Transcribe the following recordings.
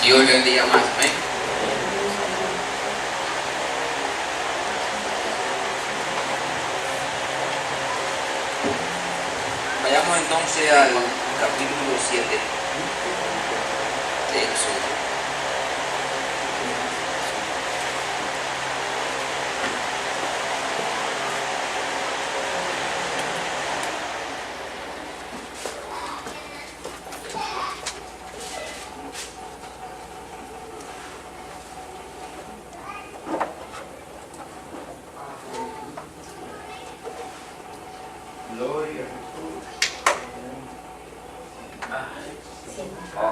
Dios le bendiga más. Amén. Vayamos entonces al capítulo 7 de Éxodo. Gloria a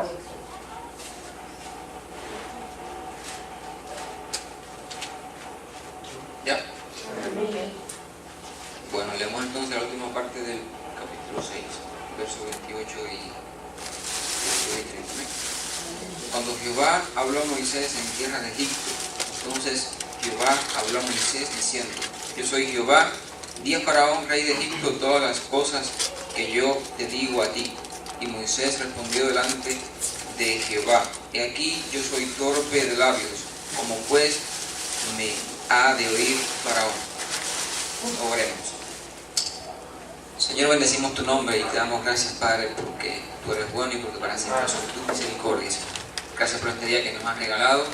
Jesús. ¿Ya? Bueno, leemos entonces la última parte del capítulo 6, versos 28 y 30. Cuando Jehová habló a Moisés en tierra de Egipto, entonces Jehová habló a Moisés diciendo: Yo soy Jehová, di a Faraón, rey de Egipto, todas las cosas que yo te digo a ti. Y Moisés respondió delante de Jehová: He aquí, yo soy torpe de labios, como pues me ha de oír Faraón. Oremos. Señor, bendecimos tu nombre y te damos gracias, Padre, porque tú eres bueno y porque para siempre son tus misericordias. Gracias por este día que nos has regalado.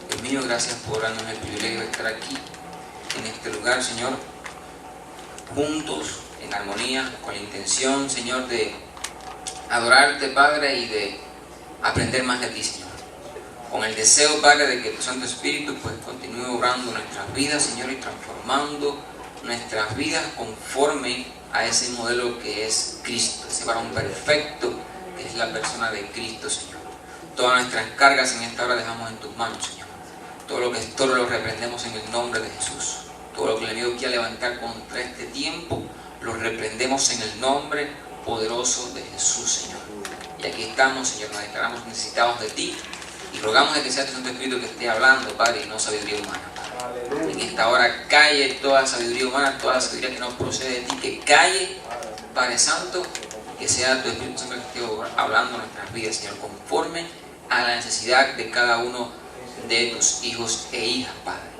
Dios mío, gracias por darnos el privilegio de estar aquí, en este lugar, Señor, juntos, en armonía, con la intención, Señor, de adorarte, Padre, y de aprender más de ti, Señor. Con el deseo, Padre, de que tu Santo Espíritu pues continúe obrando nuestras vidas, Señor, y transformando nuestras vidas conforme a ese modelo que es Cristo, ese varón perfecto que es la persona de Cristo, Señor. Todas nuestras cargas en esta hora dejamos en tus manos, Señor. Todo lo que estorbe lo reprendemos en el nombre de Jesús. Todo lo que el enemigo quiera levantar contra este tiempo, lo reprendemos en el nombre poderoso de Jesús, Señor. Y aquí estamos, Señor, nos declaramos necesitados de ti y rogamos de que sea tu Santo Espíritu que esté hablando, Padre, y no sabiduría humana. Padre. En esta hora calle toda sabiduría humana, toda sabiduría que no procede de ti, que calle, Padre Santo, que sea tu Espíritu Santo que esté hablando en nuestras vidas, Señor, conforme a la necesidad de cada uno de tus hijos e hijas, Padre.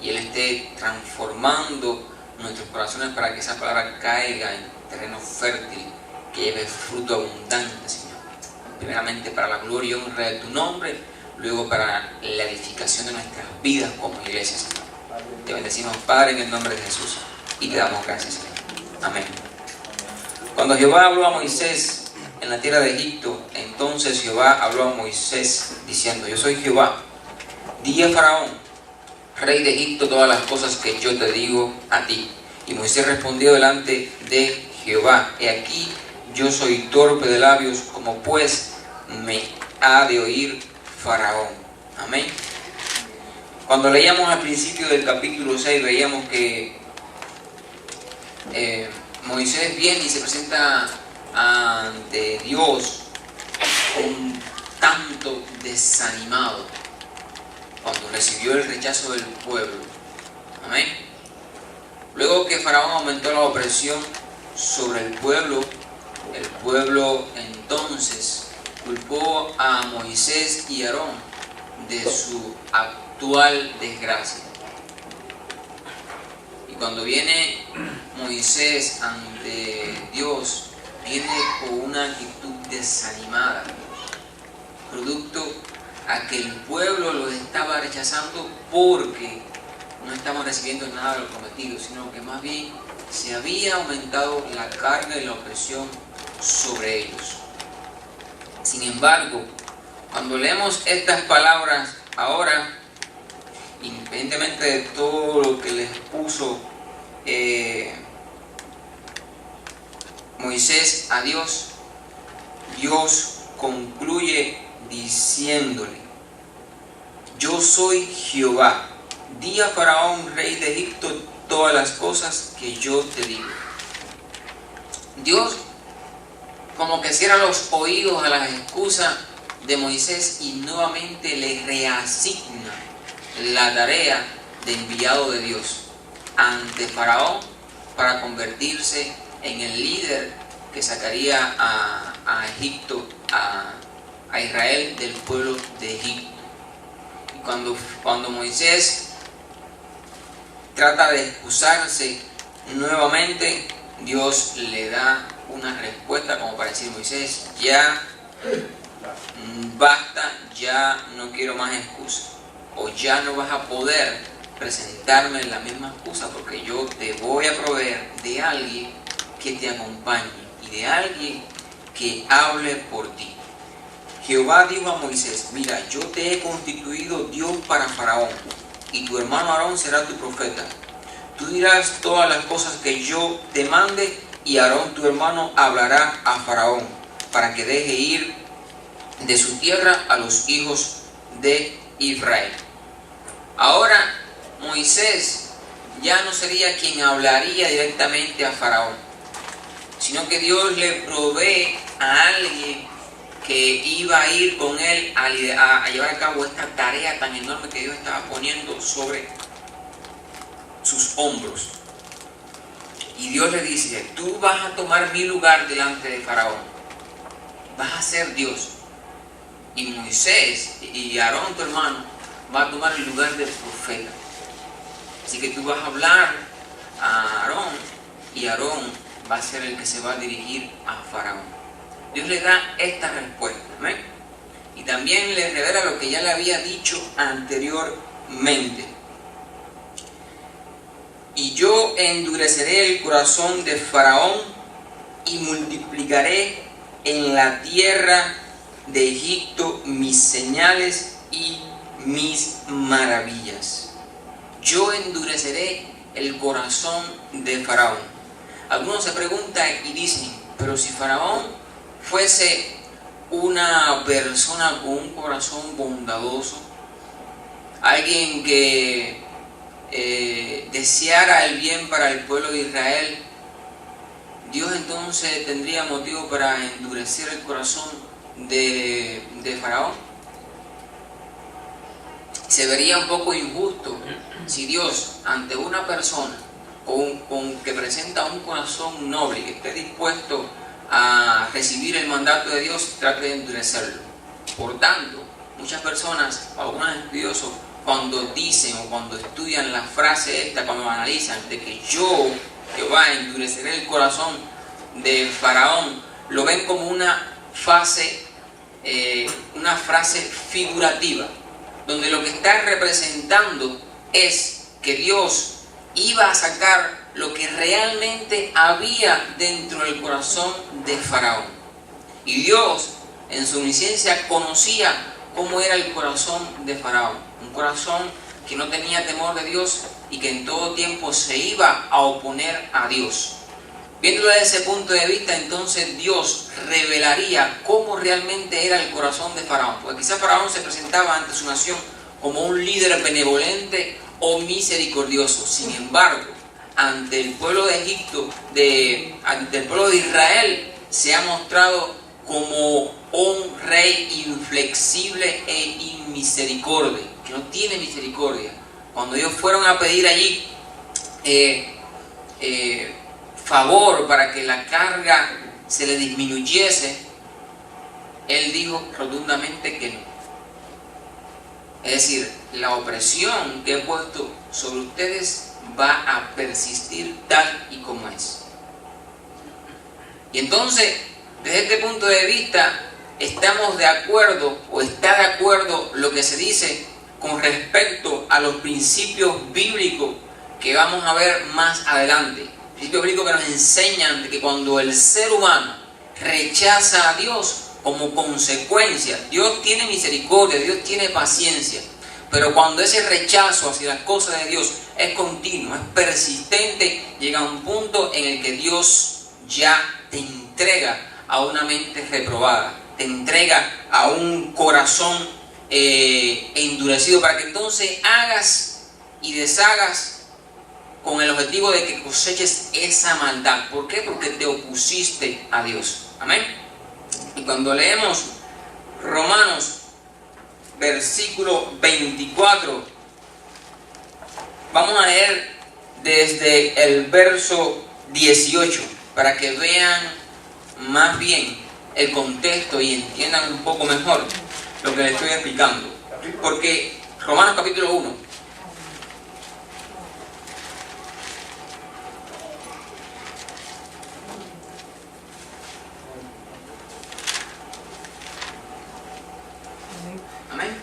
Y Él esté transformando nuestros corazones para que esa palabra caiga en terreno fértil, que lleve fruto abundante, Señor. Primeramente para la gloria y honra de tu nombre, luego para la edificación de nuestras vidas como iglesia, Señor. Te bendecimos, Padre, en el nombre de Jesús, y te damos gracias, Señor. Amén. Cuando Jehová habló a Moisés en la tierra de Egipto, entonces Jehová habló a Moisés diciendo: Yo soy Jehová, di a Faraón, rey de Egipto, todas las cosas que yo te digo a ti. Y Moisés respondió delante de Jehová: He aquí, yo soy torpe de labios, como pues me ha de oír Faraón. Amén. Cuando leíamos al principio del capítulo 6, veíamos que Moisés viene y se presenta ante Dios un tanto desanimado cuando recibió el rechazo del pueblo. Amén. Luego que Faraón aumentó la opresión sobre el pueblo entonces culpó a Moisés y Aarón de su actual desgracia. Y cuando viene Moisés ante Dios, viene con una actitud desanimada, producto a que el pueblo lo estaba rechazando porque no estaban recibiendo nada de lo prometido, sino que más bien se había aumentado la carga y la opresión sobre ellos. Sin embargo, cuando leemos estas palabras ahora, independientemente de todo lo que les puso Moisés a Dios, Dios concluye diciéndole: Yo soy Jehová, di a Faraón, rey de Egipto, todas las cosas que yo te digo. Dios como que cierra los oídos a las excusas de Moisés y nuevamente le reasigna la tarea de enviado de Dios ante Faraón para convertirse en el líder que sacaría a Egipto a Israel del pueblo de Egipto. Y cuando Moisés trata de excusarse nuevamente, Dios le da una respuesta como para decir: Moisés, ya basta, ya no quiero más excusas, o ya no vas a poder presentarme la misma excusa, porque yo te voy a proveer de alguien que te acompañe y de alguien que hable por ti. Jehová dijo a Moisés: mira, yo te he constituido Dios para Faraón, y tu hermano Aarón será tu profeta. Tú dirás todas las cosas que yo te mande, y Aarón tu hermano hablará a Faraón, para que deje ir de su tierra a los hijos de Israel. Ahora Moisés ya no sería quien hablaría directamente a Faraón, sino que Dios le provee a alguien que iba a ir con él a llevar a cabo esta tarea tan enorme que Dios estaba poniendo sobre sus hombros. Y Dios le dice: tú vas a tomar mi lugar delante de Faraón, vas a ser Dios, y Moisés y Aarón tu hermano va a tomar el lugar del profeta. Así que tú vas a hablar a Aarón, y Aarón va a ser el que se va a dirigir a Faraón. Dios le da esta respuesta, ¿amén? Y también le revela lo que ya le había dicho anteriormente. Y yo endureceré el corazón de Faraón y multiplicaré en la tierra de Egipto mis señales y mis maravillas. Yo endureceré el corazón de Faraón. Algunos se preguntan y dicen: pero si Faraón fuese una persona con un corazón bondadoso, alguien que deseara el bien para el pueblo de Israel, Dios entonces tendría motivo para endurecer el corazón de Faraón. Se vería un poco injusto si Dios, ante una persona con que presenta un corazón noble y que esté dispuesto a recibir el mandato de Dios, trate de endurecerlo. Por tanto, muchas personas, algunos estudiosos, cuando dicen o cuando estudian la frase esta, cuando analizan de que yo, Jehová, endureceré el corazón de Faraón, lo ven como una frase figurativa, donde lo que está representando es que Dios iba a sacar lo que realmente había dentro del corazón de Faraón. Y Dios, en su omnisciencia, conocía cómo era el corazón de Faraón. Un corazón que no tenía temor de Dios y que en todo tiempo se iba a oponer a Dios. Viéndolo desde ese punto de vista, entonces Dios revelaría cómo realmente era el corazón de Faraón. Porque quizás Faraón se presentaba ante su nación como un líder benevolente o misericordioso. Sin embargo, ante el pueblo de Egipto, ante el pueblo de Israel, se ha mostrado como un rey inflexible e inmisericordia, que no tiene misericordia. Cuando ellos fueron a pedir allí favor para que la carga se le disminuyese, él dijo rotundamente que no. Es decir, la opresión que he puesto sobre ustedes va a persistir tal y como es. Y entonces, desde este punto de vista, estamos de acuerdo, o está de acuerdo lo que se dice con respecto a los principios bíblicos que vamos a ver más adelante. Principios bíblicos que nos enseñan de que cuando el ser humano rechaza a Dios, como consecuencia, Dios tiene misericordia, Dios tiene paciencia, pero cuando ese rechazo hacia las cosas de Dios es continuo, es persistente, llega a un punto en el que Dios ya te entrega a una mente reprobada, te entrega a un corazón endurecido, para que entonces hagas y deshagas con el objetivo de que coseches esa maldad. ¿Por qué? Porque te opusiste a Dios. Amén. Y cuando leemos Romanos versículo 24, vamos a leer desde el verso 18 para que vean más bien el contexto y entiendan un poco mejor lo que les estoy explicando. Porque Romanos capítulo 1. Amén.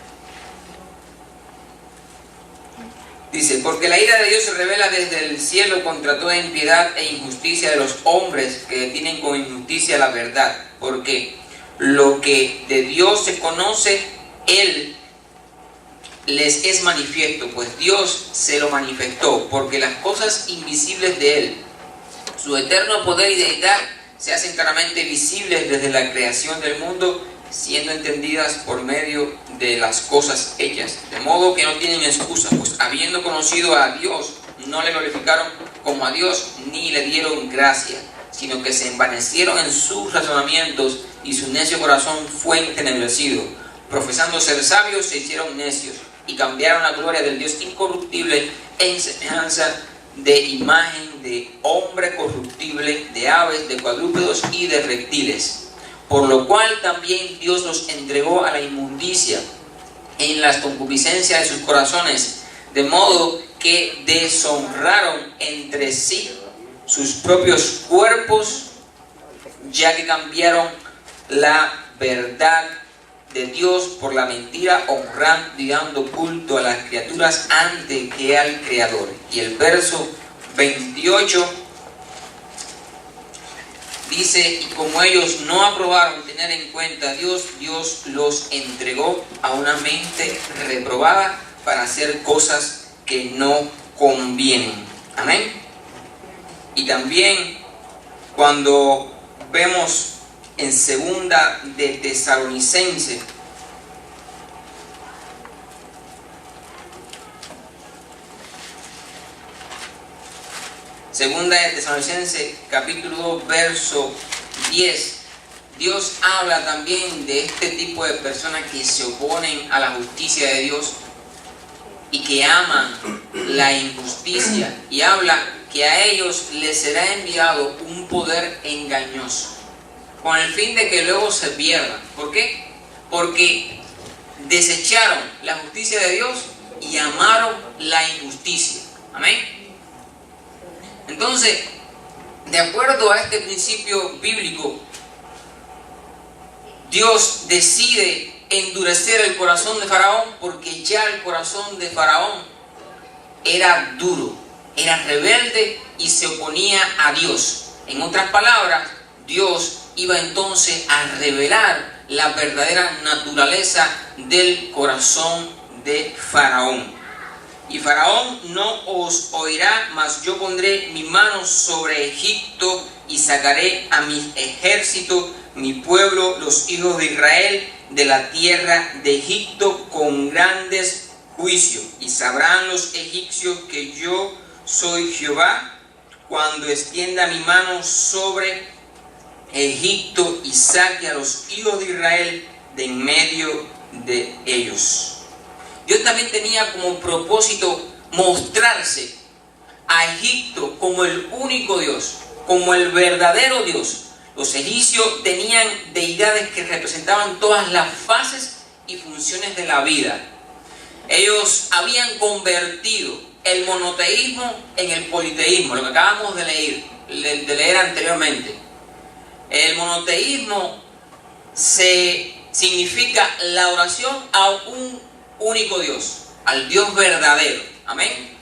Dice, porque la ira de Dios se revela desde el cielo contra toda impiedad e injusticia de los hombres que detienen con injusticia la verdad. Porque lo que de Dios se conoce, Él les es manifiesto, pues Dios se lo manifestó, porque las cosas invisibles de Él, su eterno poder y deidad, se hacen claramente visibles desde la creación del mundo, siendo entendidas por medio de las cosas hechas, de modo que no tienen excusa, pues habiendo conocido a Dios, no le glorificaron como a Dios, ni le dieron gracia, sino que se envanecieron en sus razonamientos, y su necio corazón fue entenebrecido. Profesando ser sabios, se hicieron necios, y cambiaron la gloria del Dios incorruptible en semejanza de imagen de hombre corruptible, de aves, de cuadrúpedos y de reptiles. Por lo cual también Dios los entregó a la inmundicia en las concupiscencias de sus corazones, de modo que deshonraron entre sí sus propios cuerpos, ya que cambiaron la verdad de Dios por la mentira, honrando y dando culto a las criaturas antes que al Creador. Y el verso 28 dice, y como ellos no aprobaron tener en cuenta a Dios, Dios los entregó a una mente reprobada para hacer cosas que no convienen. Amén. Y también cuando vemos en segunda de Tesalonicenses, capítulo 2, verso 10, Dios habla también de este tipo de personas que se oponen a la justicia de Dios y que aman la injusticia, y habla que a ellos les será enviado un poder engañoso, con el fin de que luego se pierdan. ¿Por qué? Porque desecharon la justicia de Dios y amaron la injusticia. Amén. Entonces, de acuerdo a este principio bíblico, Dios decide endurecer el corazón de Faraón, porque ya el corazón de Faraón era duro, era rebelde y se oponía a Dios. En otras palabras, Dios iba entonces a revelar la verdadera naturaleza del corazón de Faraón. Y Faraón no os oirá, mas yo pondré mi mano sobre Egipto y sacaré a mi ejército, mi pueblo, los hijos de Israel, de la tierra de Egipto con grandes juicios. Y sabrán los egipcios que yo soy Jehová, cuando extienda mi mano sobre Egipto y saque a los hijos de Israel de en medio de ellos. Dios también tenía como propósito mostrarse a Egipto como el único Dios, como el verdadero Dios. Los egipcios tenían deidades que representaban todas las fases y funciones de la vida. Ellos habían convertido el monoteísmo en el politeísmo, lo que acabamos de leer anteriormente. El monoteísmo significa la oración a un único Dios, al Dios verdadero. Amén.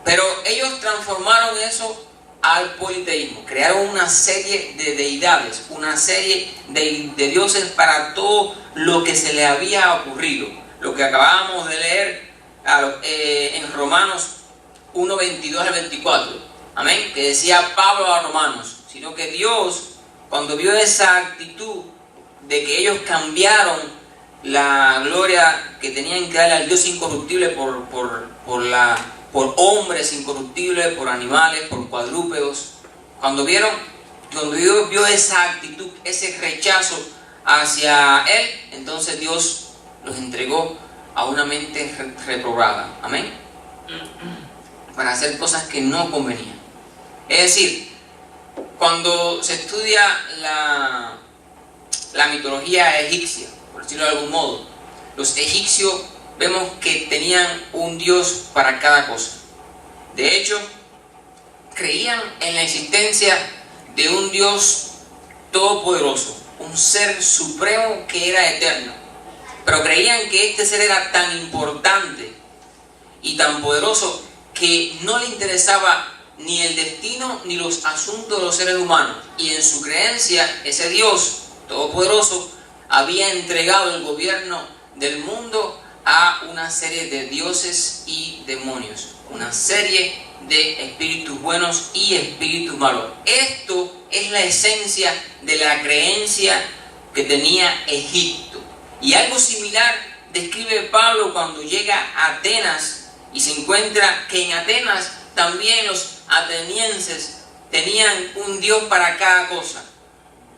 Pero ellos transformaron eso al politeísmo, crearon una serie de deidades, una serie de dioses para todo lo que se les había ocurrido. Lo que acabábamos de leer en Romanos 1, 22 al 24. Amén. Que decía Pablo a Romanos, sino que Dios, cuando vio esa actitud de que ellos cambiaron la gloria que tenían que darle al Dios incorruptible por hombres incorruptibles, por animales, por cuadrúpedos, cuando Dios vio esa actitud, ese rechazo hacia Él, entonces Dios los entregó a una mente reprobada. Amén. Para hacer cosas que no convenían. Es decir, cuando se estudia la mitología egipcia, por decirlo de algún modo. Los egipcios vemos que tenían un dios para cada cosa. De hecho, creían en la existencia de un Dios todopoderoso, un ser supremo que era eterno. Pero creían que este ser era tan importante y tan poderoso que no le interesaba ni el destino ni los asuntos de los seres humanos. Y en su creencia, ese Dios todopoderoso había entregado el gobierno del mundo a una serie de dioses y demonios, una serie de espíritus buenos y espíritus malos. Esto es la esencia de la creencia que tenía Egipto. Y algo similar describe Pablo cuando llega a Atenas y se encuentra que en Atenas también los atenienses tenían un dios para cada cosa.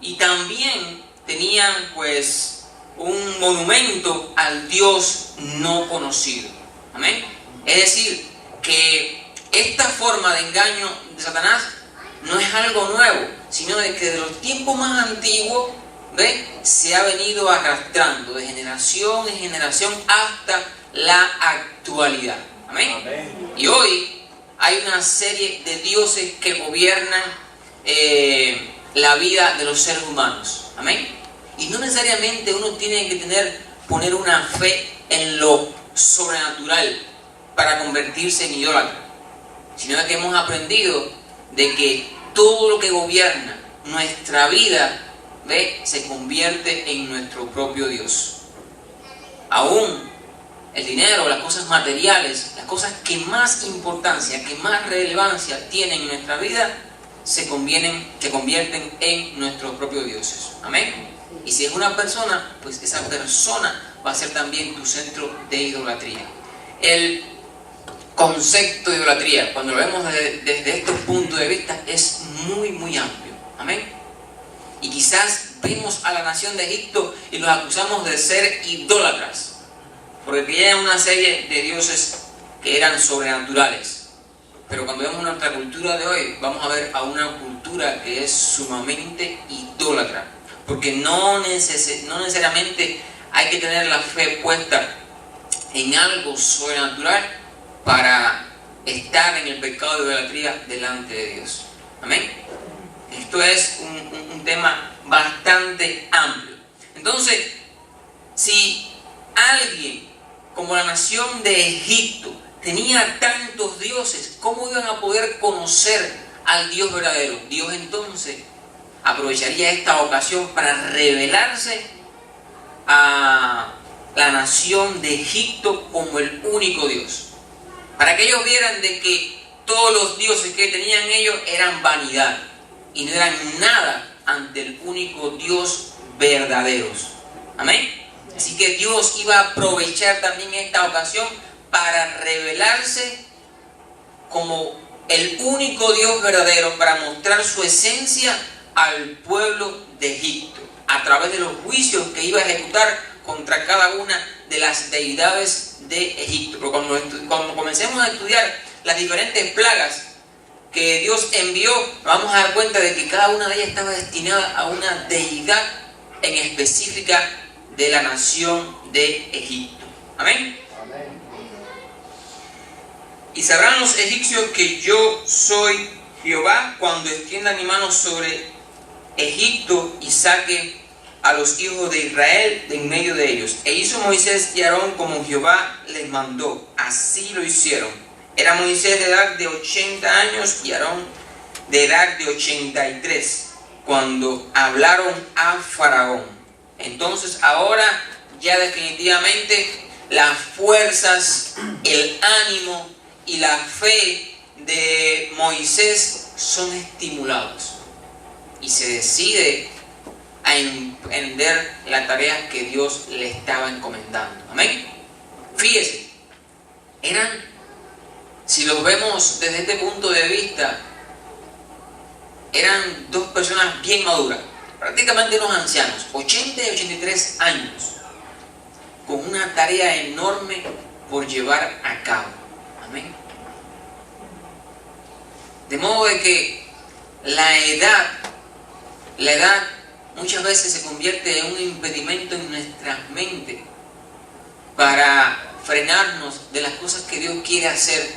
Y también tenían pues un monumento al Dios no conocido. Amén. Es decir, que esta forma de engaño de Satanás no es algo nuevo, sino de que de los tiempos más antiguos, se ha venido arrastrando de generación en generación hasta la actualidad. Amén. Amén. Y hoy hay una serie de dioses que gobiernan la vida de los seres humanos. Amén. Y no necesariamente uno tiene que poner una fe en lo sobrenatural para convertirse en idólatra, sino que hemos aprendido de que todo lo que gobierna nuestra vida, se convierte en nuestro propio Dios. Aún el dinero, las cosas materiales, las cosas que más importancia, que más relevancia tienen en nuestra vida, se convierten en nuestros propios dioses. Amén. Y si es una persona, pues esa persona va a ser también tu centro de idolatría. El concepto de idolatría, cuando lo vemos desde estos puntos de vista, es muy, muy amplio. Amén. Y quizás vemos a la nación de Egipto y los acusamos de ser idólatras, porque tenían una serie de dioses que eran sobrenaturales. Pero cuando vemos nuestra cultura de hoy, vamos a ver a una cultura que es sumamente idólatra, porque no necesariamente hay que tener la fe puesta en algo sobrenatural para estar en el pecado de idolatría delante de Dios. Amén. Esto es un tema bastante amplio. Entonces, si alguien como la nación de Egipto tenía tantos dioses, ¿cómo iban a poder conocer al Dios verdadero? Dios entonces aprovecharía esta ocasión para revelarse a la nación de Egipto como el único Dios, para que ellos vieran de que todos los dioses que tenían ellos eran vanidad y no eran nada ante el único Dios verdadero. Amén. Así que Dios iba a aprovechar también esta ocasión para revelarse como el único Dios verdadero, para mostrar su esencia al pueblo de Egipto a través de los juicios que iba a ejecutar contra cada una de las deidades de Egipto. Pero cuando comencemos a estudiar las diferentes plagas que Dios envió, nos vamos a dar cuenta de que cada una de ellas estaba destinada a una deidad en específica de la nación de Egipto. Amén. Amén. Y sabrán los egipcios que yo soy Jehová cuando extienda mi mano sobre Egipto y saque a los hijos de Israel de en medio de ellos. E hizo Moisés y Aarón como Jehová les mandó. Así lo hicieron. Era Moisés de edad de 80 años y Aarón de edad de 83 cuando hablaron a Faraón. Entonces ahora ya definitivamente las fuerzas, el ánimo y la fe de Moisés son estimulados y se decide a emprender la tarea que Dios le estaba encomendando. Amén. Fíjese, si los vemos desde este punto de vista, eran dos personas bien maduras, prácticamente unos ancianos, 80 y 83 años, con una tarea enorme por llevar a cabo. Amén. De modo de que la edad muchas veces se convierte en un impedimento en nuestras mentes para frenarnos de las cosas que Dios quiere hacer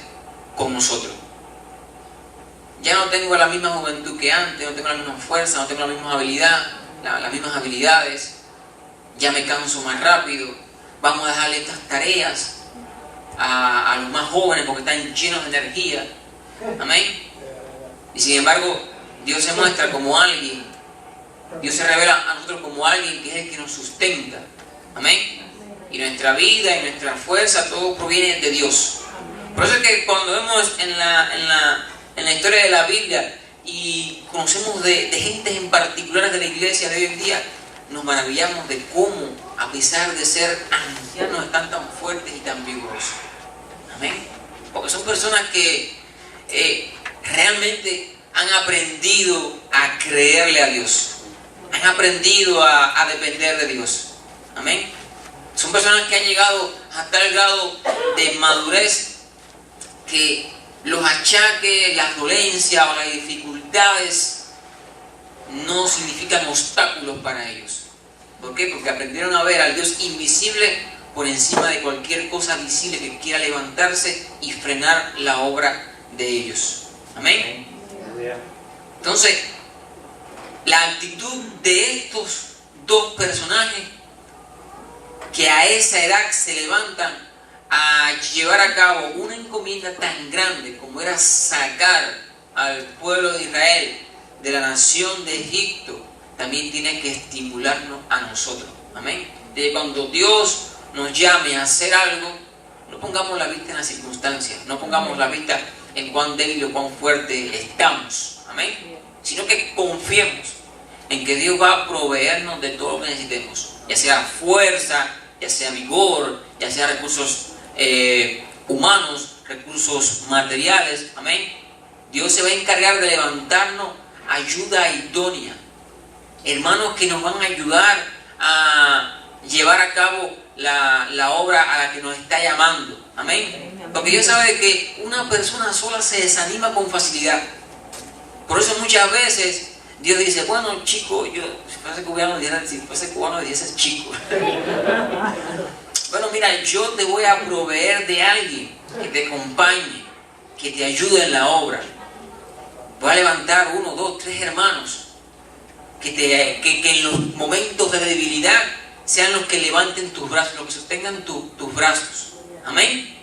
con nosotros. Ya no tengo la misma juventud que antes, no tengo la misma fuerza, no tengo la misma habilidad, las mismas habilidades, ya me canso más rápido, vamos a dejarle estas tareas a los más jóvenes porque están llenos de energía. Amén. Y sin embargo, Dios se muestra como alguien, Dios se revela a nosotros como alguien que es el que nos sustenta. Amén. Y nuestra vida y nuestra fuerza, todo proviene de Dios. Por eso es que cuando vemos en la historia de la Biblia y conocemos de gentes en particulares de la iglesia de hoy en día, nos maravillamos de cómo, a pesar de ser ancianos, están tan fuertes y tan vigorosos. Amén. Porque son personas que realmente han aprendido a creerle a Dios. Han aprendido a depender de Dios. Amén. Son personas que han llegado a tal grado de madurez que los achaques, las dolencias o las dificultades no significan obstáculos para ellos. ¿Por qué? Porque aprendieron a ver al Dios invisible por encima de cualquier cosa visible que quiera levantarse y frenar la obra de ellos. Amén. Entonces, la actitud de estos dos personajes que a esa edad se levantan a llevar a cabo una encomienda tan grande como era sacar al pueblo de Israel de la nación de Egipto, también tiene que estimularnos a nosotros. Amén. De cuando Dios nos llame a hacer algo, no pongamos la vista en las circunstancias, no pongamos la vista en cuán débil o cuán fuerte estamos. Amén. Sino que confiemos en que Dios va a proveernos de todo lo que necesitemos, ya sea fuerza, ya sea vigor, ya sea recursos humanos, recursos materiales. Amén. Dios se va a encargar de levantarnos ayuda idónea, hermanos que nos van a ayudar a llevar a cabo la obra a la que nos está llamando. Amén. Porque Dios sabe que una persona sola se desanima con facilidad. Por eso muchas veces Dios dice, bueno, chico, si fuese cubano dices chico. Bueno, mira, yo te voy a proveer de alguien que te acompañe, que te ayude en la obra. Voy a levantar 1, 2, 3 hermanos que en los momentos de debilidad sean los que levanten tus brazos, los que sostengan tus brazos. Amén.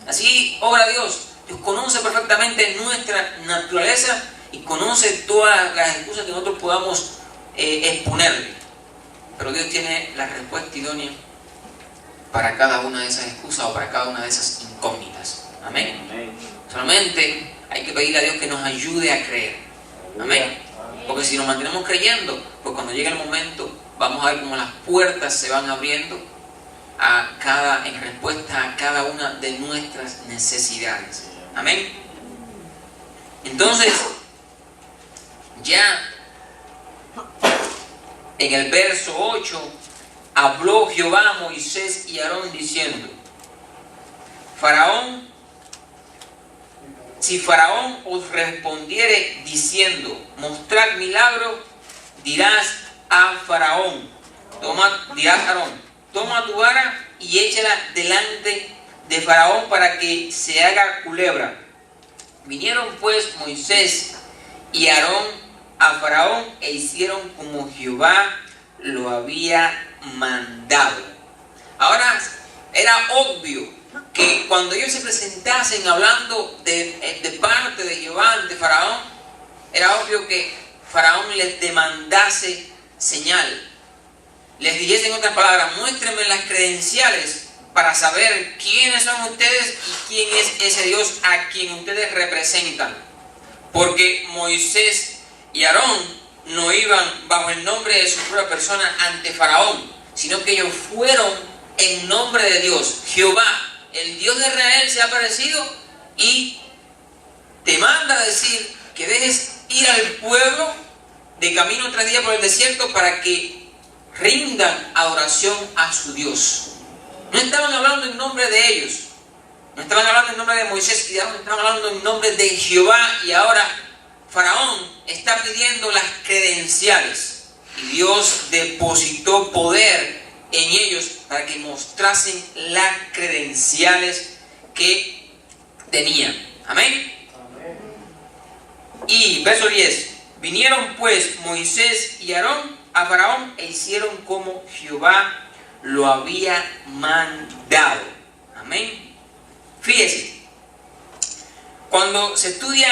Así obra Dios. Dios conoce perfectamente nuestra naturaleza y conoce todas las excusas que nosotros podamos exponerle. Pero Dios tiene la respuesta idónea para cada una de esas excusas o para cada una de esas incógnitas. Amén. Amén. Solamente hay que pedirle a Dios que nos ayude a creer. Amén. Porque si nos mantenemos creyendo, pues cuando llegue el momento vamos a ver cómo las puertas se van abriendo en respuesta a cada una de nuestras necesidades. Amén. Entonces, ya en el verso 8, habló Jehová a Moisés y a Aarón diciendo: si Faraón os respondiere diciendo, mostrad milagro, dirás a Faraón, Aarón, toma tu vara y échala delante de Faraón para que se haga culebra. Vinieron pues Moisés y Aarón a Faraón e hicieron como Jehová lo había mandado. Ahora, era obvio que cuando ellos se presentasen hablando de parte de Jehová ante Faraón, era obvio que Faraón les demandase señal. Les dijese en otras palabras, muéstrenme las credenciales para saber quiénes son ustedes y quién es ese Dios a quien ustedes representan. Porque Moisés y Aarón no iban bajo el nombre de su propia persona ante Faraón, sino que ellos fueron en nombre de Dios. Jehová, el Dios de Israel, se ha aparecido y te manda a decir que dejes ir al pueblo de camino 3 días por el desierto para que rindan adoración a su Dios. No estaban hablando en nombre de ellos, no estaban hablando en nombre de Moisés y de Aarón, estaban hablando en nombre de Jehová. Y ahora Faraón está pidiendo las credenciales y Dios depositó poder en ellos para que mostrasen las credenciales que tenían. Amén. Y verso 10. Vinieron pues Moisés y Aarón a Faraón e hicieron como Jehová lo había mandado. Amén. Fíjese, cuando se estudia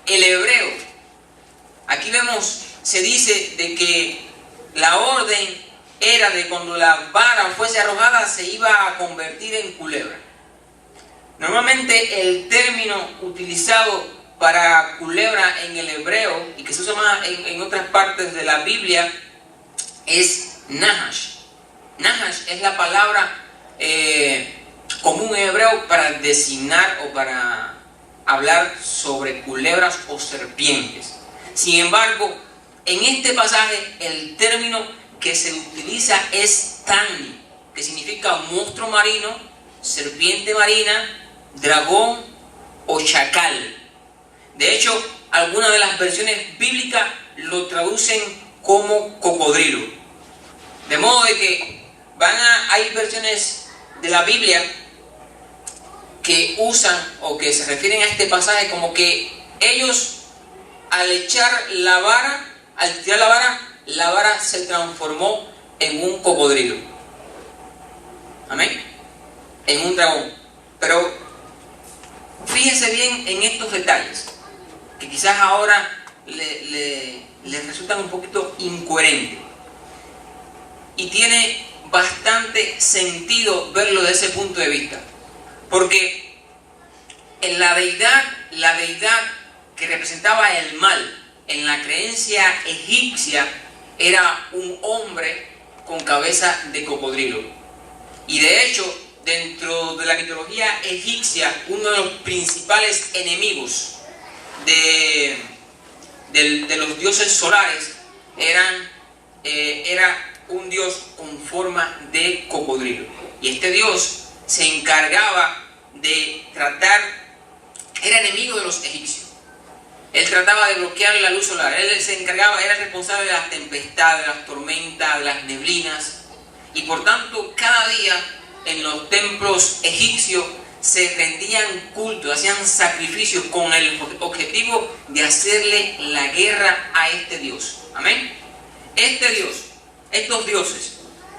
el hebreo, aquí vemos, se dice de que la orden era de cuando la vara fuese arrojada se iba a convertir en culebra. Normalmente el término utilizado para culebra en el hebreo y que se usa más en otras partes de la Biblia es nahash. Nahash es la palabra común en hebreo para designar o para hablar sobre culebras o serpientes. Sin embargo, en este pasaje el término que se utiliza es tani, que significa monstruo marino, serpiente marina, dragón o chacal. De hecho, algunas de las versiones bíblicas lo traducen como cocodrilo. De modo de que hay versiones de la Biblia que usan o que se refieren a este pasaje como que ellos al echar la vara, al tirar la vara se transformó en un cocodrilo. Amén. En un dragón. Pero fíjense bien en estos detalles, que quizás ahora les resultan un poquito incoherentes. Y tiene bastante sentido verlo desde ese punto de vista. Porque en la deidad que representaba el mal, en la creencia egipcia, era un hombre con cabeza de cocodrilo. Y de hecho, dentro de la mitología egipcia, uno de los principales enemigos de los dioses solares era un dios con forma de cocodrilo. Y este dios se encargaba de era enemigo de los egipcios. Él trataba de bloquear la luz solar. Él se encargaba, era responsable de las tempestades, de las tormentas, de las neblinas. Y por tanto, cada día en los templos egipcios se rendían culto, hacían sacrificios con el objetivo de hacerle la guerra a este Dios. Amén. Estos dioses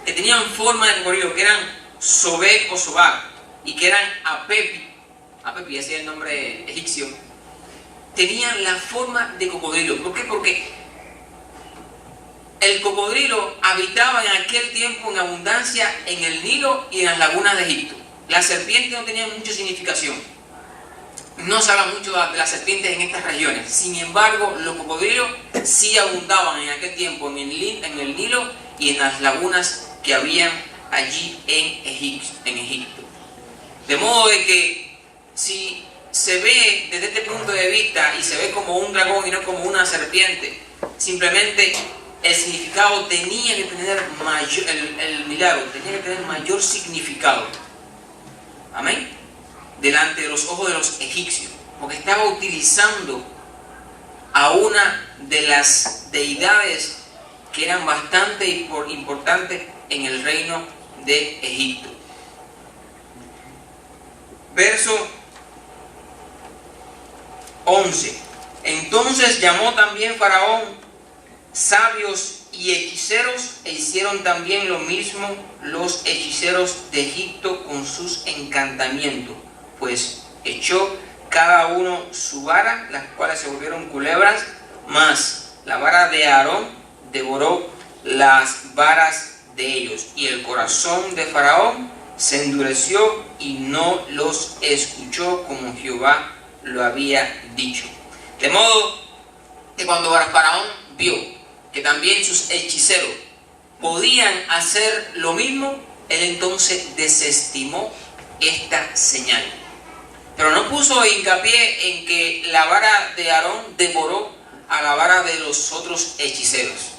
que tenían forma de cocodrilo, que eran Sobek o Sobak y que eran Apepi, ese es el nombre egipcio, tenían la forma de cocodrilo. ¿Por qué? Porque el cocodrilo habitaba en aquel tiempo en abundancia en el Nilo y en las lagunas de Egipto. Las serpientes no tenían mucha significación. No se habla mucho de las serpientes en estas regiones. Sin embargo, los cocodrilos sí abundaban en aquel tiempo en el Nilo y en las lagunas que habían allí en Egipto. De modo de que si se ve desde este punto de vista y se ve como un dragón y no como una serpiente, simplemente el significado tenía que tener mayor, el milagro tenía que tener mayor significado. Amén. Delante de los ojos de los egipcios, porque estaba utilizando a una de las deidades que eran bastante importantes en el reino de Egipto. Verso 11. Entonces llamó también Faraón sabios y hechiceros, e hicieron también lo mismo los hechiceros de Egipto con sus encantamientos, pues echó cada uno su vara, las cuales se volvieron culebras, mas la vara de Aarón devoró las varas de ellos, y el corazón de Faraón se endureció y no los escuchó como Jehová lo había dicho. De modo que cuando Faraón vio que también sus hechiceros podían hacer lo mismo, él entonces desestimó esta señal. Pero no puso hincapié en que la vara de Aarón devoró a la vara de los otros hechiceros,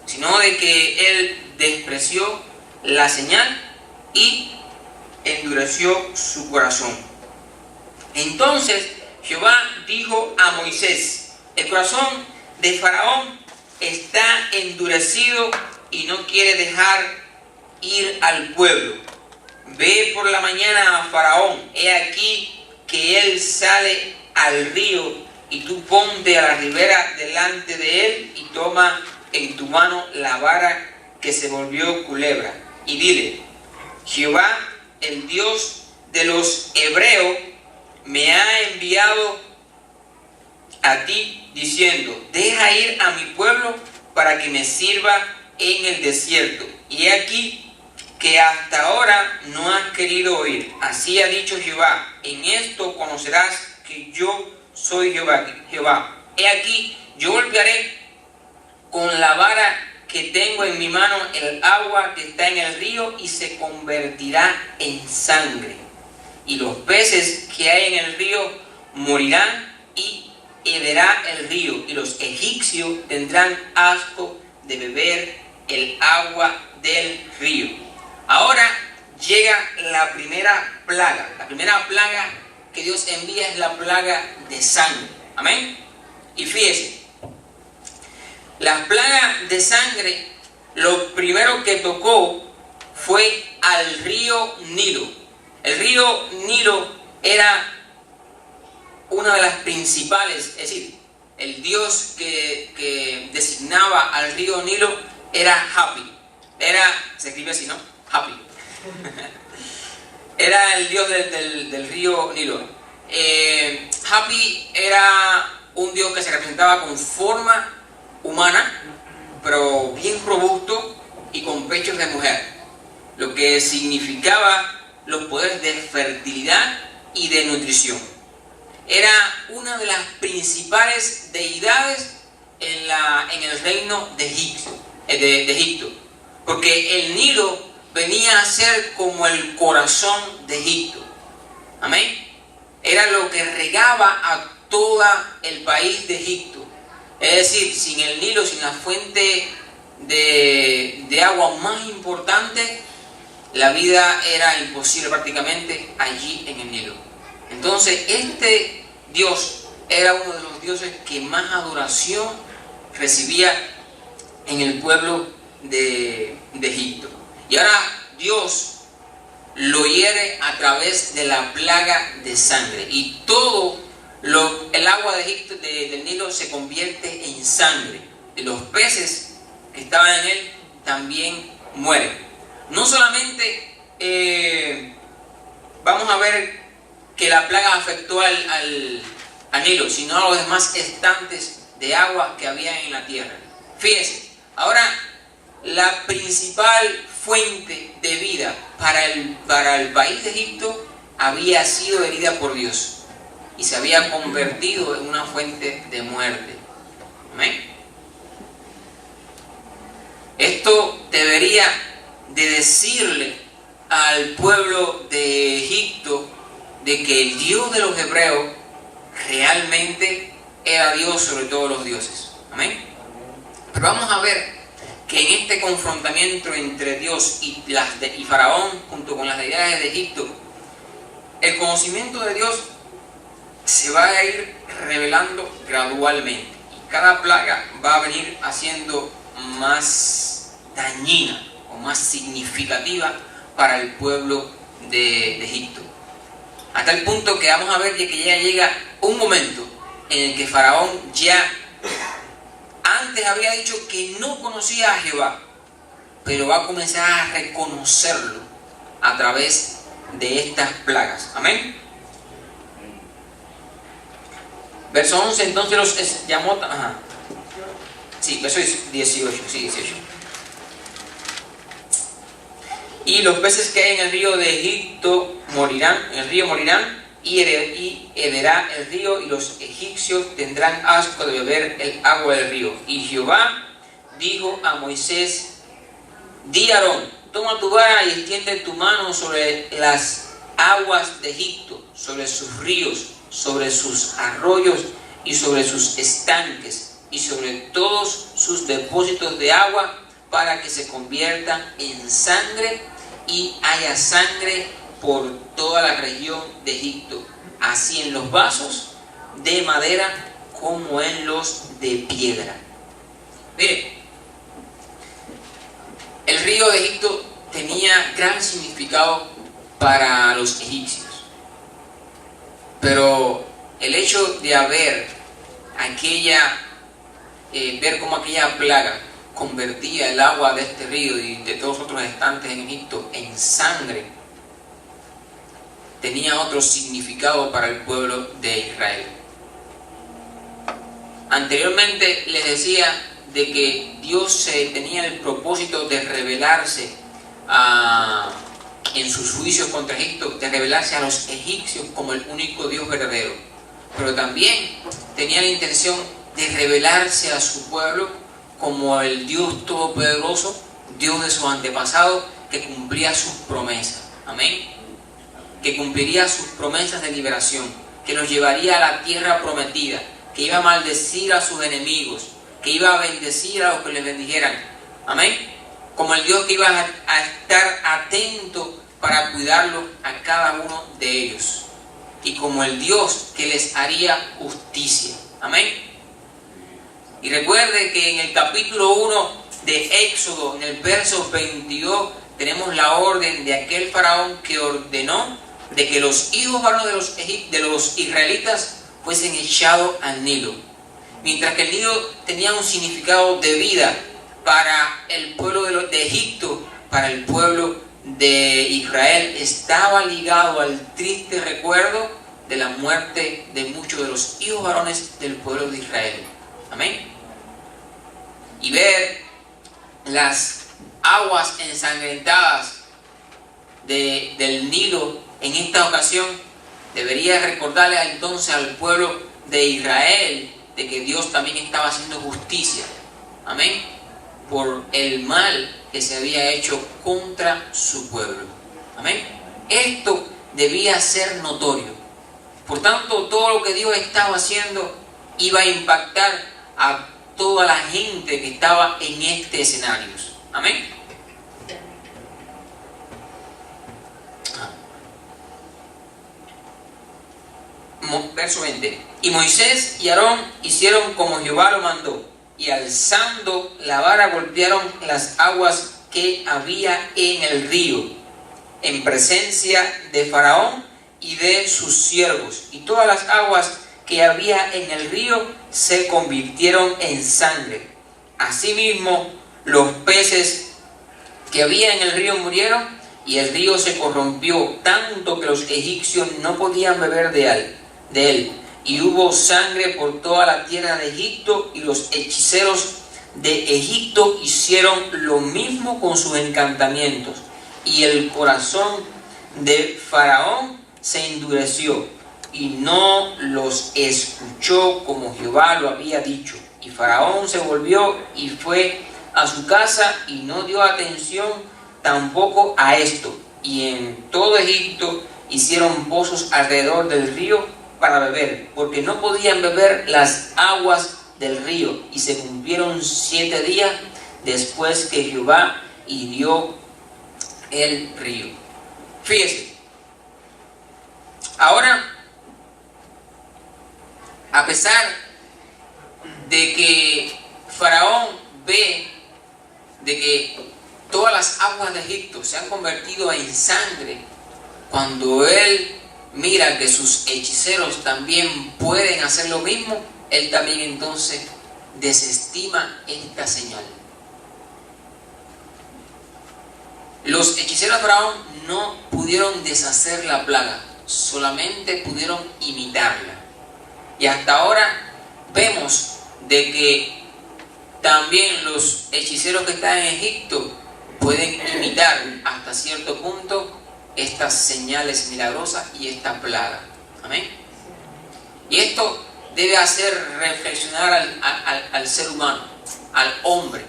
sino de que él despreció la señal y endureció su corazón. Entonces Jehová dijo a Moisés: el corazón de Faraón está endurecido y no quiere dejar ir al pueblo. Ve por la mañana a Faraón, he aquí que él sale al río, y tú ponte a la ribera delante de él y toma en tu mano la vara que se volvió culebra, y dile: Jehová, el Dios de los hebreos, me ha enviado a ti diciendo: deja ir a mi pueblo para que me sirva en el desierto. Y he aquí que hasta ahora no has querido oír. Así ha dicho Jehová: en esto conocerás que yo soy Jehová. He aquí, yo golpearé con la vara que tengo en mi mano el agua que está en el río, y se convertirá en sangre. Y los peces que hay en el río morirán, y herederá el río, y los egipcios tendrán asco de beber el agua del río. Ahora llega la primera plaga. La primera plaga que Dios envía es la plaga de sangre. Amén. Y fíjese, la plaga de sangre, lo primero que tocó fue al río Nilo. El río Nilo era una de las principales, es decir, el dios que designaba al río Nilo era Hapi. Se escribe así, ¿no? Hapi. Era el dios del río Nilo. Hapi era un dios que se representaba con forma humana, pero bien robusto y con pechos de mujer, lo que significaba los poderes de fertilidad y de nutrición. Era una de las principales deidades en el reino de Egipto, porque el Nilo venía a ser como el corazón de Egipto. Amén. Era lo que regaba a todo el país de Egipto. Es decir, sin el Nilo, sin la fuente de agua más importante, la vida era imposible prácticamente allí en el Nilo. Entonces, este Dios era uno de los dioses que más adoración recibía en el pueblo de Egipto. Y ahora Dios lo hiere a través de la plaga de sangre, y todo el agua de Egipto, del Nilo, se convierte en sangre. Y los peces que estaban en él también mueren. No solamente vamos a ver que la plaga afectó al Nilo, sino a los demás estantes de agua que había en la tierra. Fíjese, ahora la principal fuente de vida para el país de Egipto había sido herida por Dios y se había convertido en una fuente de muerte. ¿Amén? Esto debería de decirle al pueblo de Egipto de que el Dios de los hebreos realmente era Dios sobre todos los dioses. Amén. Pero vamos a ver que en este confrontamiento entre Dios y Faraón, junto con las deidades de Egipto, el conocimiento de Dios se va a ir revelando gradualmente, y cada plaga va a venir haciendo más dañina o más significativa para el pueblo de Egipto, hasta el punto que vamos a ver que ya llega un momento en el que Faraón ya antes había dicho que no conocía a Jehová, pero va a comenzar a reconocerlo a través de estas plagas. Amén. Verso 11, entonces los llamó... Sí, eso es 18, sí, 18. Y los peces que hay en el río de Egipto morirán, y herederá el río, y los egipcios tendrán asco de beber el agua del río. Y Jehová dijo a Moisés: di a Aarón, toma tu vara y extiende tu mano sobre las aguas de Egipto, sobre sus ríos, sobre sus arroyos y sobre sus estanques y sobre todos sus depósitos de agua, para que se conviertan en sangre y haya sangre por toda la región de Egipto, así en los vasos de madera como en los de piedra. Mire, el río de Egipto tenía gran significado para los egipcios. Pero el hecho de ver cómo aquella plaga convertía el agua de este río y de todos los otros estantes en Egipto en sangre, tenía otro significado para el pueblo de Israel. Anteriormente les decía de que Dios tenía el propósito de revelarse en sus juicios contra Egipto, de revelarse a los egipcios como el único Dios verdadero. Pero también tenía la intención de revelarse a su pueblo como el Dios todopoderoso, Dios de sus antepasados, que cumplía sus promesas. Amén. Que cumpliría sus promesas de liberación, que los llevaría a la tierra prometida, que iba a maldecir a sus enemigos, que iba a bendecir a los que les bendijeran. Amén. Como el Dios que iba a estar atento para cuidarlos a cada uno de ellos. Y como el Dios que les haría justicia. Amén. Y recuerde que en el capítulo 1 de Éxodo, en el verso 22, tenemos la orden de aquel faraón que ordenó de que los hijos varones de los israelitas fuesen echados al Nilo. Mientras que el Nilo tenía un significado de vida para el pueblo de Egipto, para el pueblo de Israel, estaba ligado al triste recuerdo de la muerte de muchos de los hijos varones del pueblo de Israel. Amén. Y ver las aguas ensangrentadas del Nilo en esta ocasión debería recordarle entonces al pueblo de Israel de que Dios también estaba haciendo justicia. Amén. Por el mal que se había hecho contra su pueblo. Amén. Esto debía ser notorio. Por tanto, todo lo que Dios estaba haciendo iba a impactar a toda la gente que estaba en este escenario. Amén. Verso 20. Y Moisés y Aarón hicieron como Jehová lo mandó, y alzando la vara golpearon las aguas que había en el río, en presencia de Faraón y de sus siervos, y todas las aguas que había en el río se convirtieron en sangre. Asimismo, los peces que había en el río murieron, y el río se corrompió tanto que los egipcios no podían beber de él. Y hubo sangre por toda la tierra de Egipto, y los hechiceros de Egipto hicieron lo mismo con sus encantamientos. Y el corazón de Faraón se endureció, y no los escuchó como Jehová lo había dicho. Y Faraón se volvió y fue a su casa, y no dio atención tampoco a esto. Y en todo Egipto hicieron pozos alrededor del río para beber, porque no podían beber las aguas del río. Y se cumplieron 7 días después que Jehová hirió el río. Fíjese. Ahora, a pesar de que Faraón ve de que todas las aguas de Egipto se han convertido en sangre, cuando él mira que sus hechiceros también pueden hacer lo mismo, él también entonces desestima esta señal. Los hechiceros de Faraón no pudieron deshacer la plaga, solamente pudieron imitarla. Y hasta ahora vemos de que también los hechiceros que están en Egipto pueden imitar hasta cierto punto estas señales milagrosas y esta plaga. Amén. Y esto debe hacer reflexionar al ser humano, al hombre.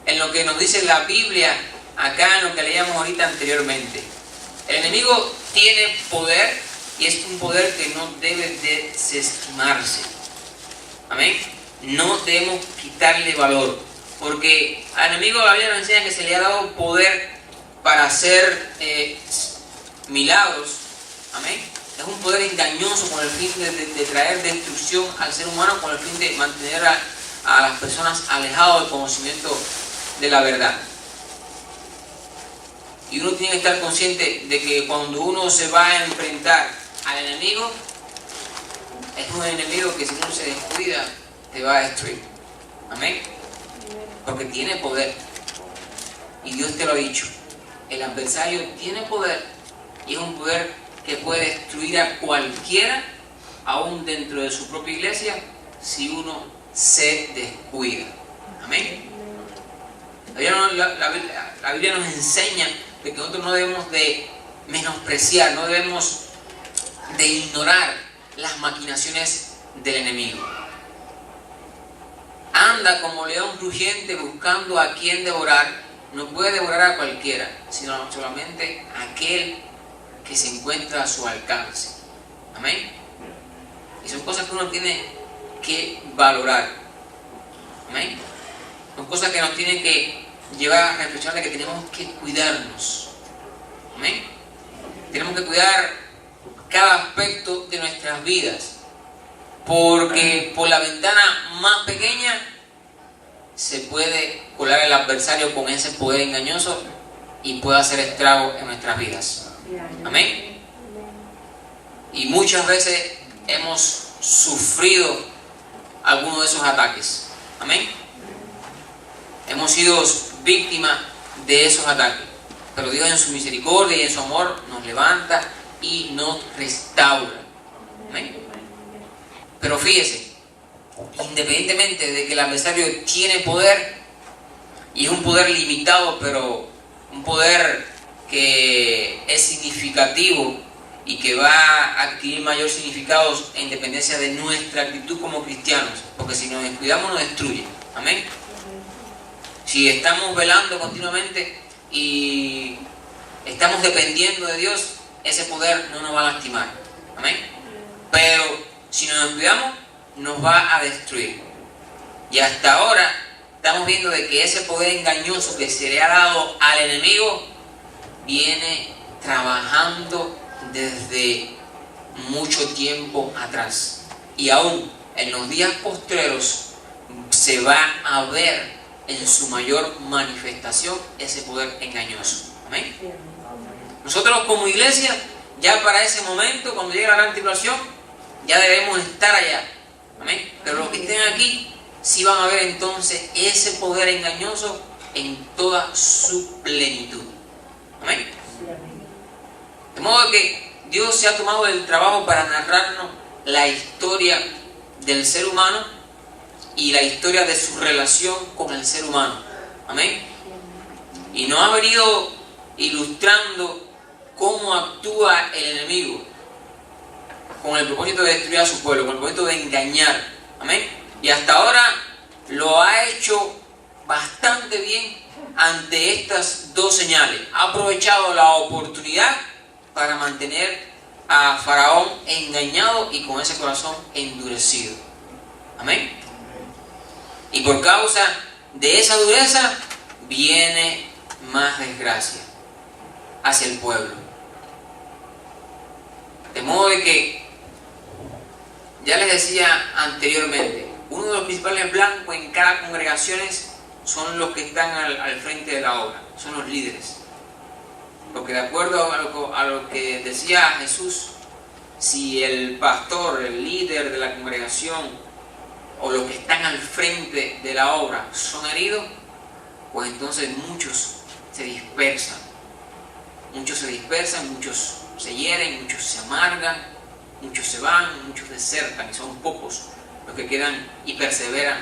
En lo que nos dice la Biblia, acá en lo que leíamos ahorita anteriormente. El enemigo tiene poder, y es un poder que no debe desestimarse. Amén. No debemos quitarle valor, porque al enemigo la Biblia nos enseña que se le ha dado poder para hacer milagros. Amén. Es un poder engañoso con el fin de traer destrucción al ser humano, con el fin de mantener a las personas alejadas del conocimiento de la verdad. Y uno tiene que estar consciente de que cuando uno se va a enfrentar al enemigo, es un enemigo que si uno se descuida, te va a destruir. Amén. Porque tiene poder. Y Dios te lo ha dicho. El adversario tiene poder. Y es un poder que puede destruir a cualquiera, aún dentro de su propia iglesia, si uno se descuida. Amén. La Biblia nos enseña de que nosotros no debemos de menospreciar, no debemos de ignorar las maquinaciones del enemigo. Anda como león rugiente buscando a quien devorar. No puede devorar a cualquiera, sino solamente a aquel que se encuentra a su alcance. Amén. Y son cosas que uno tiene que valorar. Amén. Son cosas que nos tienen que llevar a reflexionar de que tenemos que cuidarnos. Amén. Tenemos que cuidar cada aspecto de nuestras vidas, porque por la ventana más pequeña se puede colar el adversario con ese poder engañoso y puede hacer estragos en nuestras vidas. Amén. Y muchas veces hemos sufrido alguno de esos ataques. Amén. Hemos sido víctimas de esos ataques, pero Dios en su misericordia y en su amor nos levanta y nos restaura. Amén. Pero fíjese, independientemente de que el adversario tiene poder, y es un poder limitado, pero un poder que es significativo y que va a adquirir mayor significado en dependencia de nuestra actitud como cristianos, porque si nos descuidamos nos destruye. Amén. Si estamos velando continuamente y estamos dependiendo de Dios, ese poder no nos va a lastimar. Amén. Pero si nos descuidamos, nos va a destruir. Y hasta ahora estamos viendo de que ese poder engañoso que se le ha dado al enemigo viene trabajando desde mucho tiempo atrás. Y aún en los días postreros se va a ver en su mayor manifestación ese poder engañoso. Amén. Nosotros como iglesia, ya para ese momento, cuando llegue la gran tribulación, ya debemos estar allá. Amén. Pero los que estén aquí, sí van a ver entonces ese poder engañoso en toda su plenitud. Amén. De modo que Dios se ha tomado el trabajo para narrarnos la historia del ser humano y la historia de su relación con el ser humano. Amén. Y nos ha venido ilustrando cómo actúa el enemigo con el propósito de destruir a su pueblo, con el propósito de engañar. Amén. Y hasta ahora lo ha hecho bastante bien ante estas dos señales. Ha aprovechado la oportunidad para mantener a Faraón engañado y con ese corazón endurecido. Amén. Y por causa de esa dureza viene más desgracia hacia el pueblo. De modo de que, ya les decía anteriormente, uno de los principales blancos en cada congregación son los que están al frente de la obra, son los líderes. Porque de acuerdo a lo que decía Jesús, si el pastor, el líder de la congregación o los que están al frente de la obra son heridos, pues entonces muchos se dispersan. Muchos se hieren, muchos se amargan, muchos se van, muchos desertan, y son pocos los que quedan y perseveran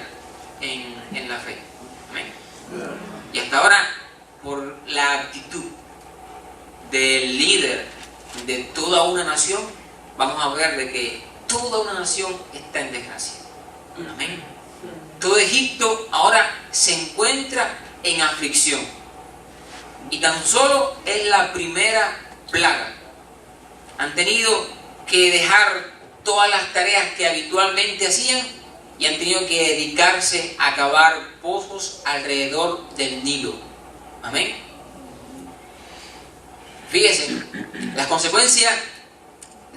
en la fe. Amén. Y hasta ahora, por la actitud del líder de toda una nación, vamos a ver de que toda una nación está en desgracia. Amén. Todo Egipto ahora se encuentra en aflicción. Y tan solo es la primera plaga. Han tenido que dejar todas las tareas que habitualmente hacían y han tenido que dedicarse a cavar pozos alrededor del Nilo. Amén. Fíjense, las consecuencias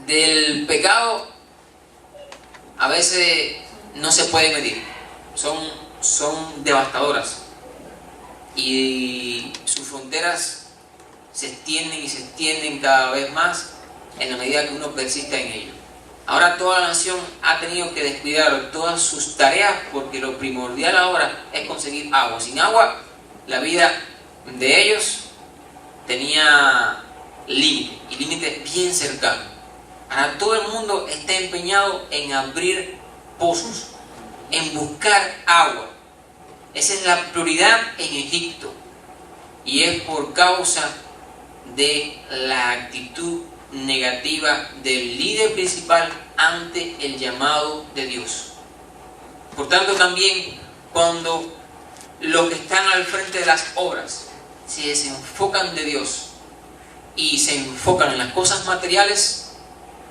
del pecado a veces no se pueden medir. son devastadoras y sus fronteras se extienden y se extienden cada vez más en la medida que uno persiste en ello. Ahora toda la nación ha tenido que descuidar todas sus tareas porque lo primordial ahora es conseguir agua. Sin agua, la vida de ellos tenía límite, y límite bien cercano. Ahora todo el mundo está empeñado en abrir pozos, en buscar agua. Esa es la prioridad en Egipto, y es por causa de la actitud negativa del líder principal ante el llamado de Dios. Por tanto, también cuando los que están al frente de las obras se desenfocan de Dios y se enfocan en las cosas materiales,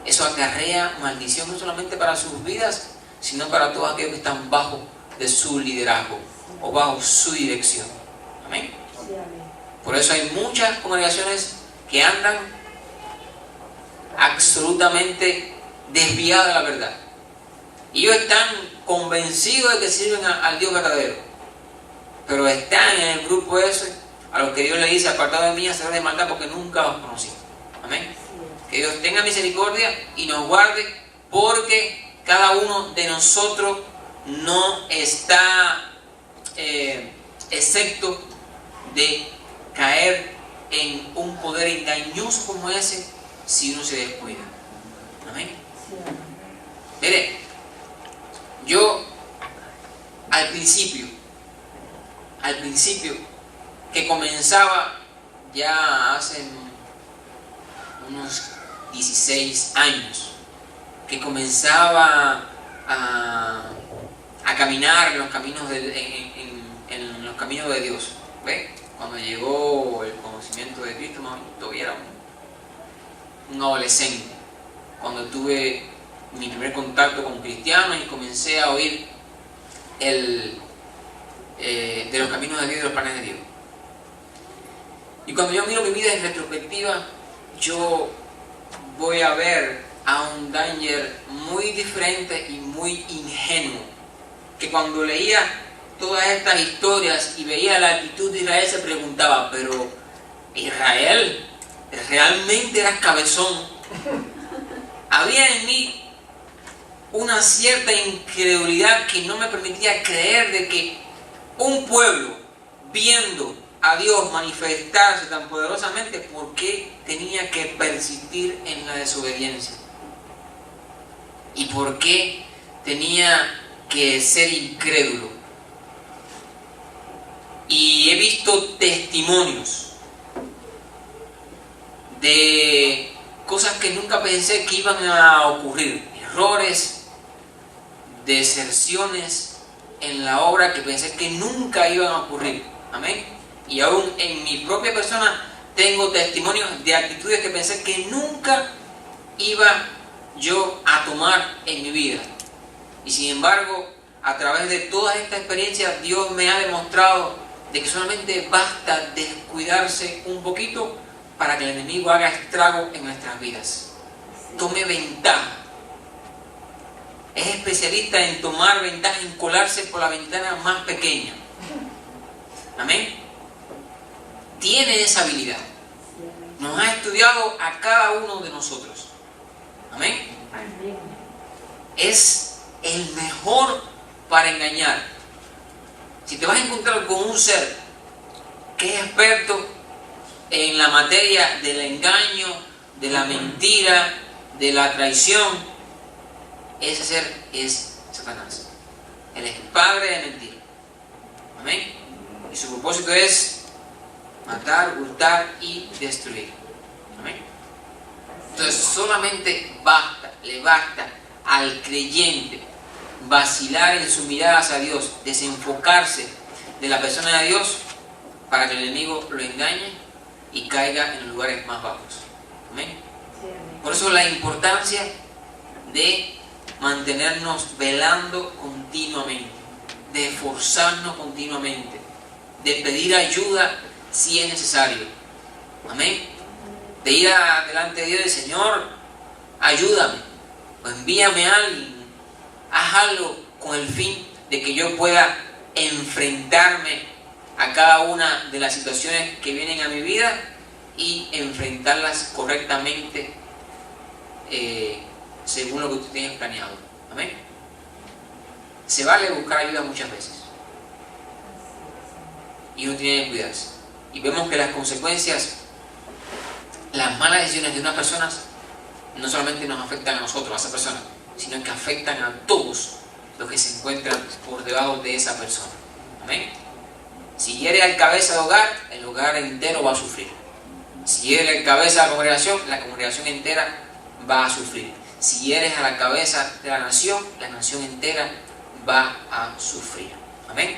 eso acarrea maldición no solamente para sus vidas, sino para todos aquellos que están bajo de su liderazgo o bajo su dirección. Amén. Por eso hay muchas congregaciones que andan absolutamente desviadas de la verdad. Y ellos están convencidos de que sirven al Dios verdadero, pero están en el grupo ese a los que Dios le dice: apartado de mí, hacedores de maldad, porque nunca os conocí. Amén. Que Dios tenga misericordia y nos guarde, porque cada uno de nosotros no está excepto de caer en un poder engañoso como ese si uno se descuida. Amén. Mire, yo al principio que comenzaba ya hace unos 16 años, que comenzaba a caminar en los caminos en los caminos de Dios. ¿Ve? Cuando llegó el conocimiento de Cristo, todavía era un adolescente. Cuando tuve mi primer contacto con cristianos y comencé a oír de los caminos de Dios y de los planes de Dios. Y cuando yo miro mi vida en retrospectiva, yo voy a ver a un Danger muy diferente y muy ingenuo, que cuando leía todas estas historias y veía la actitud de Israel, se preguntaba: pero Israel, ¿realmente eras cabezón? Había en mí una cierta incredulidad que no me permitía creer de que un pueblo, viendo a Dios manifestarse tan poderosamente, ¿por qué tenía que persistir en la desobediencia? ¿Y por qué tenía que ser incrédulo? Y he visto testimonios de cosas que nunca pensé que iban a ocurrir, errores, deserciones en la obra que pensé que nunca iban a ocurrir. Amén. Y aún en mi propia persona tengo testimonios de actitudes que pensé que nunca iba yo a tomar en mi vida. Y sin embargo, a través de todas estas experiencias, Dios me ha demostrado de que solamente basta descuidarse un poquito para que el enemigo haga estrago en nuestras vidas. Tome ventaja. Es especialista en tomar ventaja, en colarse por la ventana más pequeña. Amén. Tiene esa habilidad. Nos ha estudiado a cada uno de nosotros. Amén. Es el mejor para engañar. Si te vas a encontrar con un ser que es experto en la materia del engaño, de la mentira, de la traición, ese ser es Satanás. Él es el padre de mentira. Amén. Y su propósito es matar, hurtar y destruir. Amén. Entonces solamente le basta al creyente vacilar en su mirada hacia Dios, desenfocarse de la persona de Dios, para que el enemigo lo engañe y caiga en los lugares más bajos. Amén. Por eso la importancia de mantenernos velando continuamente, de esforzarnos continuamente, de pedir ayuda si es necesario. Amén. De ir delante de Dios y decir: Señor, ayúdame, o envíame a alguien, haz algo con el fin de que yo pueda enfrentarme a cada una de las situaciones que vienen a mi vida y enfrentarlas correctamente según lo que tú tienes planeado. Amén. Se vale buscar ayuda muchas veces y uno tiene que cuidarse. Y vemos que las consecuencias, las malas decisiones de unas personas no solamente nos afectan a nosotros, a esa persona, sino que afectan a todos los que se encuentran por debajo de esa persona. Amén. Si eres el cabeza de hogar, el hogar entero va a sufrir. Si eres el cabeza de la congregación entera va a sufrir. Si eres a la cabeza de la nación entera va a sufrir. Amén.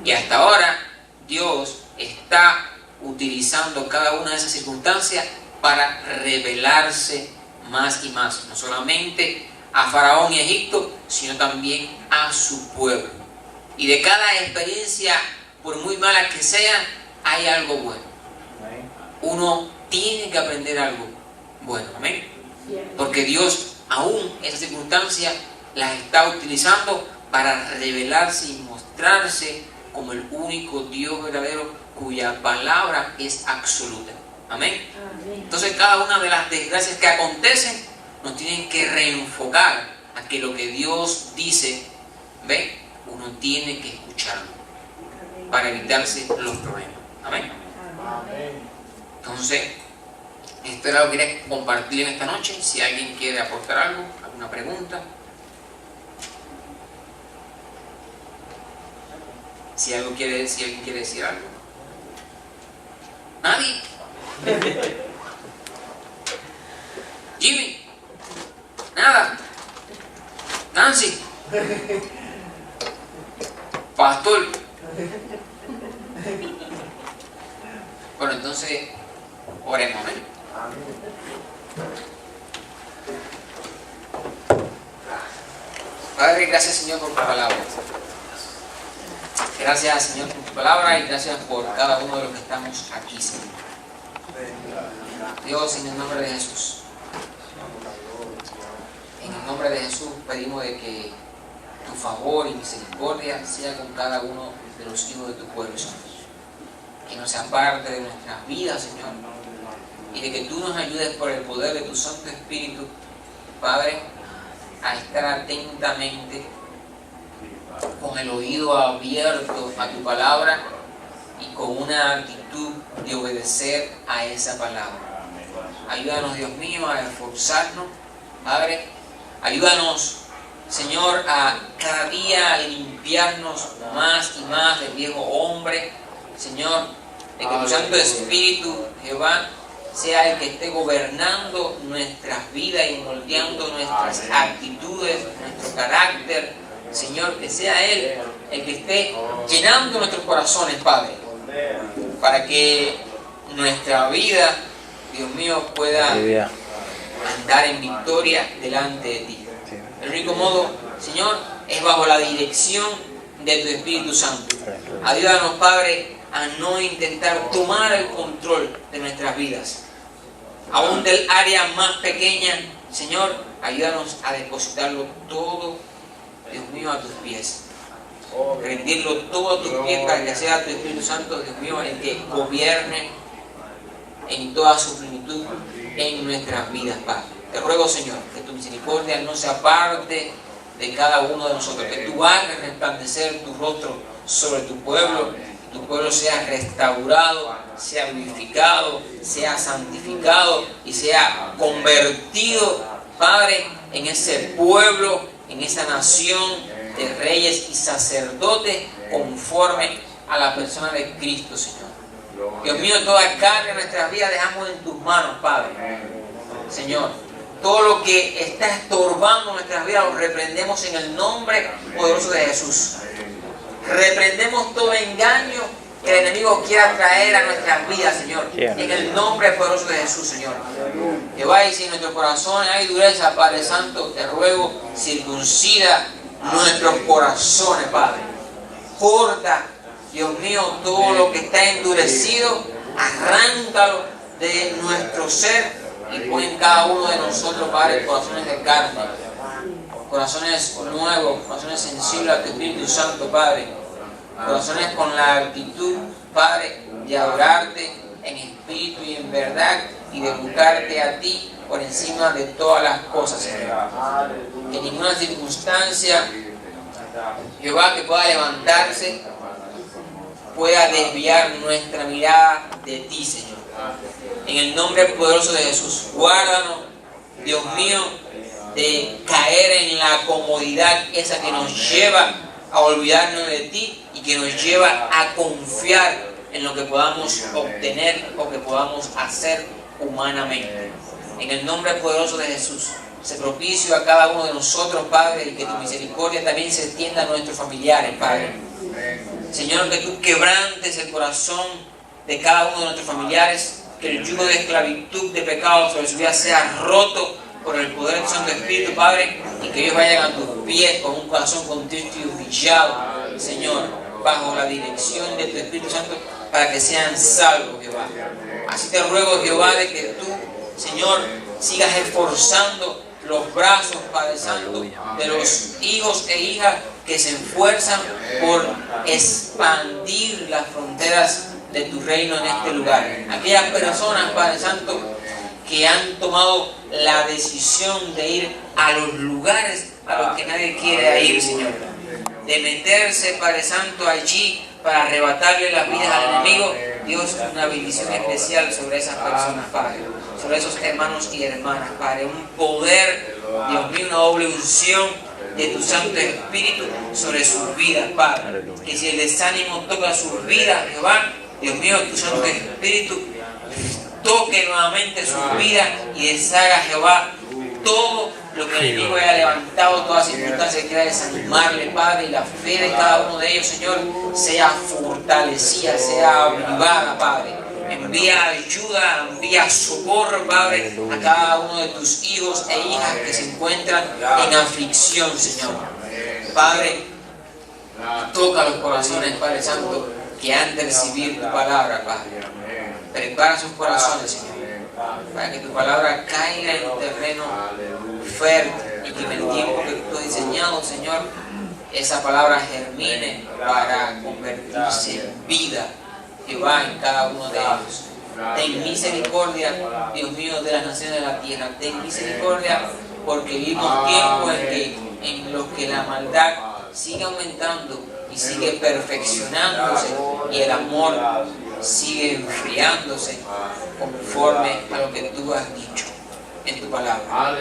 Y hasta ahora Dios está utilizando cada una de esas circunstancias para revelarse más y más, no solamente a Faraón y Egipto, sino también a su pueblo. Y de cada experiencia, por muy mala que sea, hay algo bueno. Uno tiene que aprender algo bueno. Amén. Porque Dios aún esas circunstancias las está utilizando para revelarse y mostrarse como el único Dios verdadero cuya palabra es absoluta. Amén. Entonces cada una de las desgracias que acontecen nos tienen que reenfocar a que lo que Dios dice, ¿ve? Uno tiene que escucharlo para evitarse los problemas. Amén. Entonces, esto era lo que quería compartir en esta noche. Si alguien quiere aportar algo, alguna pregunta. Si alguien quiere decir algo. ¿Nadie? Jimmy. Nada. Nancy. Pastor. Bueno, entonces oremos. Padre, gracias Señor por tu palabra. Gracias Señor por tu palabra y gracias por cada uno de los que estamos aquí, Señor. Dios, en el nombre de Jesús. En el nombre de Jesús pedimos de que tu favor y misericordia sea con cada uno de los hijos de tu pueblo, Señor. Que no sea parte de nuestras vidas, Señor. Y de que tú nos ayudes por el poder de tu Santo Espíritu, Padre, a estar atentamente con el oído abierto a tu palabra y con una actitud de obedecer a esa palabra. Ayúdanos, Dios mío, a esforzarnos, Padre. Ayúdanos, Señor, a cada día limpiarnos más y más del viejo hombre, Señor, de que tu Santo Espíritu, Jehová, sea el que esté gobernando nuestras vidas y moldeando nuestras actitudes, nuestro carácter, Señor, que sea Él el que esté llenando nuestros corazones, Padre, para que nuestra vida, Dios mío, pueda andar en victoria delante de ti. El único modo, Señor, es bajo la dirección de tu Espíritu Santo. Ayúdanos, Padre, a no intentar tomar el control de nuestras vidas. Aún del área más pequeña, Señor, ayúdanos a depositarlo todo, Dios mío, a tus pies. Rendirlo todo a tus pies para que sea tu Espíritu Santo, Dios mío, el que gobierne en toda su plenitud en nuestras vidas, Padre. Te ruego, Señor, que tu misericordia no se aparte de cada uno de nosotros, que tú hagas resplandecer tu rostro sobre tu pueblo, que tu pueblo sea restaurado, sea vivificado, sea santificado y sea convertido, Padre, en ese pueblo, en esa nación de reyes y sacerdotes conforme a la persona de Cristo, Señor. Dios mío, toda carga en nuestras vidas dejamos en tus manos, Padre. Señor, todo lo que está estorbando nuestras vidas lo reprendemos en el nombre poderoso de Jesús. Reprendemos todo engaño que el enemigo quiera traer a nuestras vidas, Señor. En el nombre poderoso de Jesús, Señor. Jehová, y si en nuestros corazones hay dureza, Padre Santo, te ruego, circuncida nuestros corazones, Padre. Corta, Dios mío, todo lo que está endurecido, arráncalo de nuestro ser y pon en cada uno de nosotros, Padre, corazones de carne. corazones nuevos, corazones sensibles a tu Espíritu Santo, Padre, corazones con la actitud, Padre, de adorarte en espíritu y en verdad y de buscarte a ti por encima de todas las cosas, Señor. Que ninguna circunstancia, Jehová, que pueda levantarse, pueda desviar nuestra mirada de ti, Señor. En el nombre poderoso de Jesús, guárdanos, Dios mío, de caer en la comodidad esa que nos lleva a olvidarnos de ti y que nos lleva a confiar en lo que podamos obtener o que podamos hacer humanamente. En el nombre poderoso de Jesús, se propicio a cada uno de nosotros, Padre, y que tu misericordia también se extienda a nuestros familiares, Padre. Señor, que tú quebrantes el corazón de cada uno de nuestros familiares, que el yugo de esclavitud, de pecado sobre su vida sea roto por el poder de tu Santo Espíritu, Padre, y que ellos vayan a tus pies con un corazón contrito y humillado, Señor, bajo la dirección de tu Espíritu Santo, para que sean salvos, Jehová. Así te ruego, Jehová, de que tú, Señor, sigas esforzando los brazos, Padre Santo, de los hijos e hijas que se esfuerzan por expandir las fronteras de tu reino en este lugar. Aquellas personas, Padre Santo, que han tomado la decisión de ir a los lugares a los que nadie quiere ir, Señor. De meterse, Padre Santo, allí para arrebatarle las vidas al enemigo. Dios, una bendición especial sobre esas personas, Padre. Sobre esos hermanos y hermanas, Padre. Un poder, Dios mío, una doble unción de tu Santo Espíritu sobre sus vidas, Padre. Que si el desánimo toca sus vidas, Jehová, Dios mío, tu Santo Espíritu toque nuevamente sus vidas y deshaga, Jehová, todo lo que el enemigo haya levantado, todas las circunstancias que quiera desanimarle, Padre, y la fe de cada uno de ellos, Señor, sea fortalecida, sea avivada, Padre. Envía ayuda, envía socorro, Padre, a cada uno de tus hijos e hijas que se encuentran en aflicción, Señor. Padre, toca los corazones, Padre Santo, que han de recibir tu palabra, Padre. Prepara sus corazones, Señor, para que tu palabra caiga en un terreno fértil y que en el tiempo que tú has diseñado, Señor, esa palabra germine para convertirse en vida, Jehová, en cada uno de ellos. Ten misericordia, Dios mío, de las naciones de la tierra. Ten misericordia porque vivimos tiempos en los que la maldad sigue aumentando y sigue perfeccionándose y el amor sigue enfriándose conforme a lo que tú has dicho en tu palabra.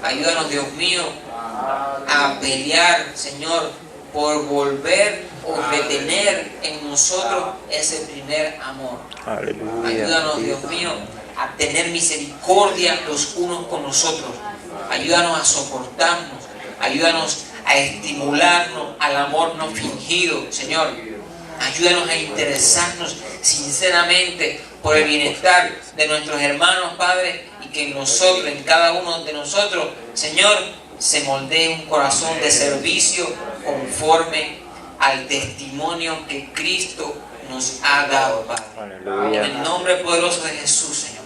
Ayúdanos, Dios mío, a pelear, Señor, por volver o retener en nosotros ese primer amor. Ayúdanos, Dios mío, a tener misericordia los unos con los otros. Ayúdanos a soportarnos. Ayúdanos a estimularnos al amor no fingido, Señor. Ayúdanos a interesarnos sinceramente por el bienestar de nuestros hermanos, Padre, y que en nosotros, en cada uno de nosotros, Señor, se moldee un corazón de servicio conforme al testimonio que Cristo nos ha dado, Padre. En el nombre poderoso de Jesús, Señor.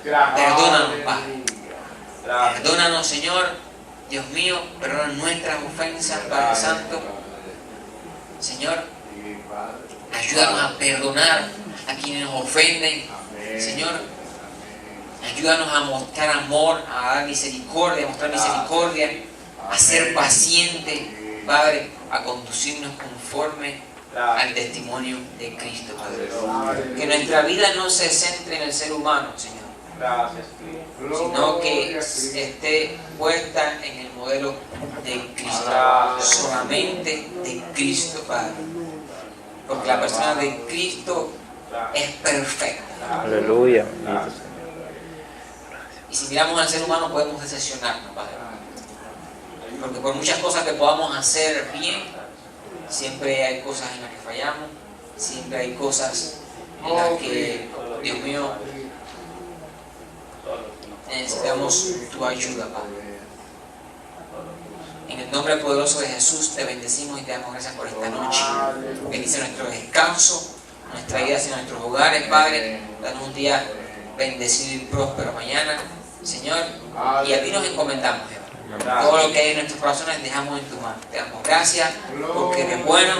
Perdónanos, Padre. Perdónanos, Señor, Dios mío, perdona nuestras ofensas, Padre Santo. Señor, ayúdanos a perdonar a quienes nos ofenden. Señor, ayúdanos a mostrar amor, a dar misericordia, a mostrar misericordia, a ser paciente, Padre, a conducirnos conforme al testimonio de Cristo, Padre. Que nuestra vida no se centre en el ser humano, Señor, sino que esté puesta en el modelo de Cristo, solamente de Cristo, Padre. Porque la persona de Cristo es perfecta. Aleluya. Y si miramos al ser humano podemos decepcionarnos, Padre. Porque por muchas cosas que podamos hacer bien, siempre hay cosas en las que fallamos, siempre hay cosas en las que, Dios mío, necesitamos tu ayuda, Padre. En el nombre poderoso de Jesús te bendecimos y te damos gracias por esta noche. Bendice nuestro descanso, nuestra vida hacia nuestros hogares, Padre. Danos un día bendecido y próspero mañana, Señor. Y a ti nos encomendamos, Jehová. Todo lo que hay en nuestros corazones dejamos en tus manos. Te damos gracias porque eres bueno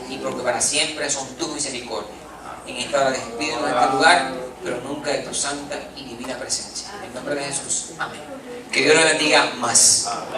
y porque para siempre son tus misericordias. En esta hora despídenos de este lugar, pero nunca de tu santa y divina presencia. En el nombre de Jesús. Amén. Que Dios nos bendiga más.